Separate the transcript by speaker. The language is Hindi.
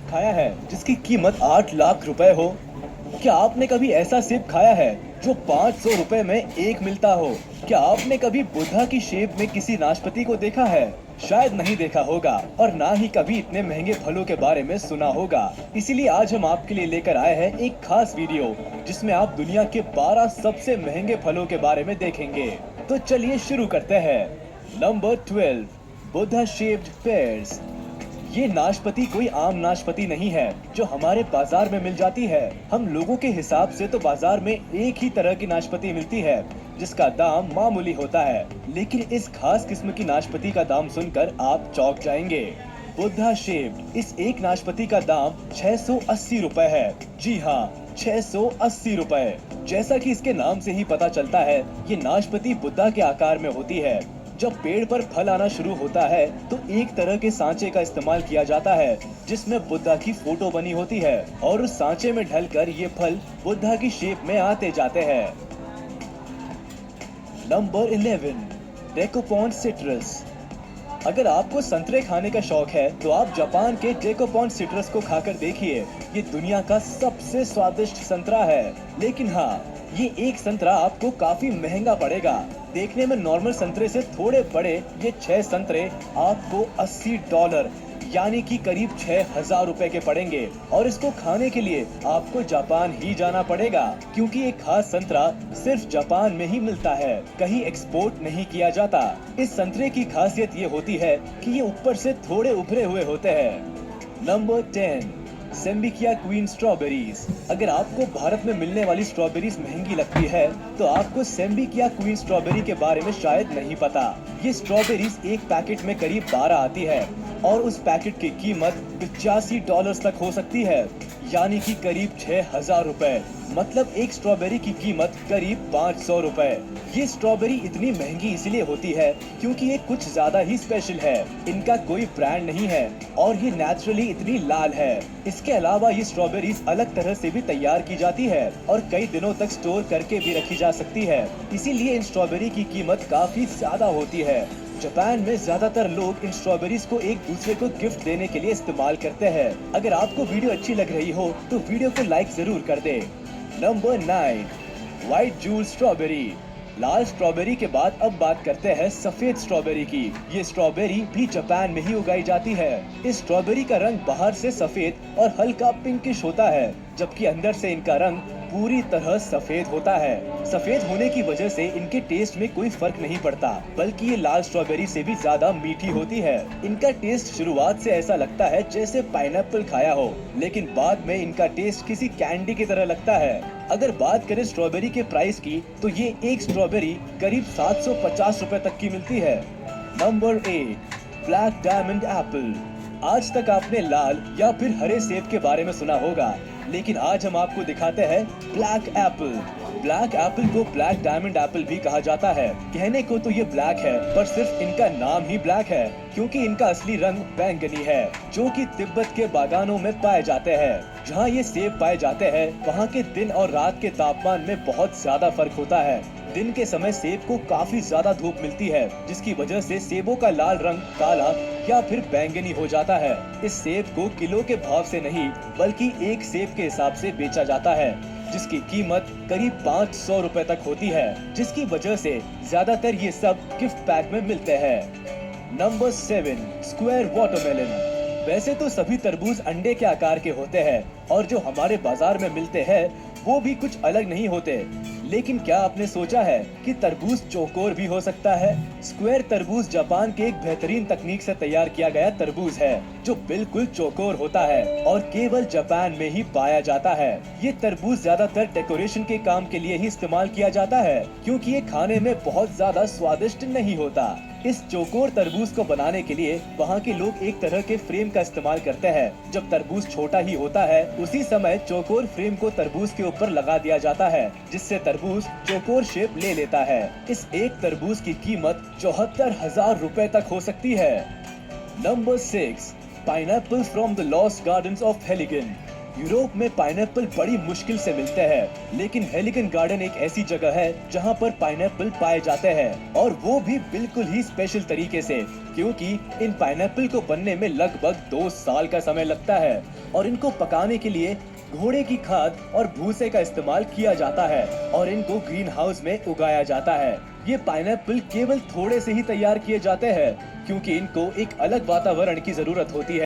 Speaker 1: खाया है जिसकी कीमत 8 लाख रुपए हो? क्या आपने कभी ऐसा सेब खाया है जो 500 रुपए में एक मिलता हो? क्या आपने कभी बुद्धा की शेप में किसी नाशपाती को देखा है? शायद नहीं देखा होगा और ना ही कभी इतने महंगे फलों के बारे में सुना होगा। इसीलिए आज हम आपके लिए लेकर आए हैं एक खास वीडियो जिसमें आप दुनिया के 12 सबसे महंगे फलों के बारे में देखेंगे। तो चलिए शुरू करते हैं। Number 12, Buddha shaped pairs. ये नाशपाती कोई आम नाशपाती नहीं है जो हमारे बाजार में मिल जाती है। हम लोगों के हिसाब से तो बाजार में एक ही तरह की नाशपाती मिलती है जिसका दाम मामूली होता है, लेकिन इस खास किस्म की नाशपाती का दाम सुनकर आप चौंक जाएंगे। बुद्धा शेप्ड इस एक नाशपाती का दाम 680 रुपए है। जी हाँ, 680 रुपए। जैसा कि इसके नाम से ही पता चलता है, ये नाशपाती बुद्धा के आकार में होती है। जब पेड़ पर फल आना शुरू होता है तो एक तरह के सांचे का इस्तेमाल किया जाता है जिसमें बुद्धा की फोटो बनी होती है और उस सांचे में ढलकर ये फल बुद्धा की शेप में आते जाते हैं। Number 11, Dekopon citrus. अगर आपको संतरे खाने का शौक है तो आप जापान के डेकोपॉन सिट्रस को खाकर देखिए। ये दुनिया का सबसे स्वादिष्ट संतरा है, लेकिन हाँ, ये एक संतरा आपको काफी महंगा पड़ेगा। देखने में नॉर्मल संतरे से थोड़े बड़े ये 6 संतरे आपको $80 यानी कि करीब 6,000 रुपए के पड़ेंगे और इसको खाने के लिए आपको जापान ही जाना पड़ेगा क्योंकि ये खास संतरा सिर्फ जापान में ही मिलता है, कहीं एक्सपोर्ट नहीं किया जाता। इस संतरे की खासियत ये होती है कि ये ऊपर से थोड़े उभरे हुए होते हैं। Number 10, Sembikiya queen strawberries. अगर आपको भारत में मिलने वाली स्ट्रॉबेरीज महंगी लगती है तो आपको सेम्बिकिया क्वीन स्ट्रॉबेरी के बारे में शायद नहीं पता। ये स्ट्रॉबेरीज एक पैकेट में करीब 12 आती है और उस पैकेट की कीमत $85 तक हो सकती है, यानी कि करीब 6,000 रुपए। मतलब एक स्ट्रॉबेरी की कीमत करीब 500 रुपए। ये स्ट्रॉबेरी इतनी महंगी इसलिए होती है क्योंकि ये कुछ ज्यादा ही स्पेशल है। इनका कोई ब्रांड नहीं है और ये नेचुरली इतनी लाल है। इसके अलावा ये स्ट्रॉबेरीज अलग तरह से भी तैयार की जाती है और कई दिनों तक स्टोर करके भी रखी जा सकती है। इसीलिए इन स्ट्रॉबेरी की कीमत काफी ज्यादा होती है। जापान में ज्यादातर लोग इन स्ट्रॉबेरीज को एक दूसरे को गिफ्ट देने के लिए इस्तेमाल करते हैं। अगर आपको वीडियो अच्छी लग रही हो तो वीडियो को लाइक जरूर कर दे। Number 9, white jewel strawberry. लाल स्ट्रॉबेरी के बाद अब बात करते हैं सफेद स्ट्रॉबेरी की। ये स्ट्रॉबेरी भी जापान में ही उगाई जाती है। इस स्ट्रॉबेरी का रंग बाहर से सफेद और हल्का पिंकिश होता है, जबकि अंदर से इनका रंग पूरी तरह सफेद होता है। सफेद होने की वजह से इनके टेस्ट में कोई फर्क नहीं पड़ता, बल्कि ये लाल स्ट्रॉबेरी से भी ज्यादा मीठी होती है। इनका टेस्ट शुरुआत से ऐसा लगता है जैसे पाइनएप्पल खाया हो, लेकिन बाद में इनका टेस्ट किसी कैंडी की तरह लगता है। अगर बात करें स्ट्रॉबेरी के प्राइस की तो ये एक स्ट्रॉबेरी करीब 750 रुपए तक की मिलती है। Number 8, black diamond Apple. आज तक आपने लाल या फिर हरे सेब के बारे में सुना होगा, लेकिन आज हम आपको दिखाते हैं ब्लैक एप्पल। ब्लैक एप्पल को ब्लैक डायमंड एप्पल भी कहा जाता है। कहने को तो ये ब्लैक है, पर सिर्फ इनका नाम ही ब्लैक है क्योंकि इनका असली रंग बैंगनी है, जो कि तिब्बत के बागानों में पाए जाते हैं। जहाँ ये सेब पाए जाते हैं वहाँ के दिन और रात के तापमान में बहुत ज्यादा फर्क होता है। दिन के समय सेब को काफी ज्यादा धूप मिलती है, जिसकी वजह से सेबों का लाल रंग काला या फिर बैंगनी हो जाता है। इस सेब को किलो के भाव से नहीं बल्कि एक सेब के हिसाब से बेचा जाता है, जिसकी कीमत करीब 500 रुपए तक होती है, जिसकी वजह से ज्यादातर ये सब गिफ्ट पैक में मिलते हैं। Number 7, square watermelon. वैसे तो सभी तरबूज अंडे के आकार के होते हैं और जो हमारे बाजार में मिलते हैं वो भी कुछ अलग नहीं होते, लेकिन क्या आपने सोचा है कि तरबूज चौकोर भी हो सकता है? स्क्वायर तरबूज जापान के एक बेहतरीन तकनीक से तैयार किया गया तरबूज है जो बिल्कुल चौकोर होता है और केवल जापान में ही पाया जाता है। ये तरबूज ज्यादातर डेकोरेशन के काम के लिए ही इस्तेमाल किया जाता है क्योंकि ये खाने में बहुत ज्यादा स्वादिष्ट नहीं होता। इस चौकोर तरबूज को बनाने के लिए वहाँ के लोग एक तरह के फ्रेम का इस्तेमाल करते हैं। जब तरबूज छोटा ही होता है उसी समय चौकोर फ्रेम को तरबूज के ऊपर लगा दिया जाता है, जिससे तरबूज चौकोर शेप ले लेता है। इस एक तरबूज की कीमत 74,000 रुपए तक हो सकती है। Number 6, pineapple from the lost gardens of Heligan. Europe में पाइनएप्पल बड़ी मुश्किल से मिलते हैं, लेकिन हेलिगन गार्डन एक ऐसी जगह है जहां पर पाइनएप्पल पाए जाते हैं, और वो भी बिल्कुल ही स्पेशल तरीके से, क्योंकि इन पाइनएप्पल को बनने में लगभग 2 साल का समय लगता है और इनको पकाने के लिए घोड़े की खाद और भूसे का इस्तेमाल किया जाता है और इनको ग्रीन हाउस में उगाया जाता है। ये पाइनएप्पल केवल थोड़े से ही तैयार किए जाते हैं, क्योंकि इनको एक अलग वातावरण की जरूरत होती है।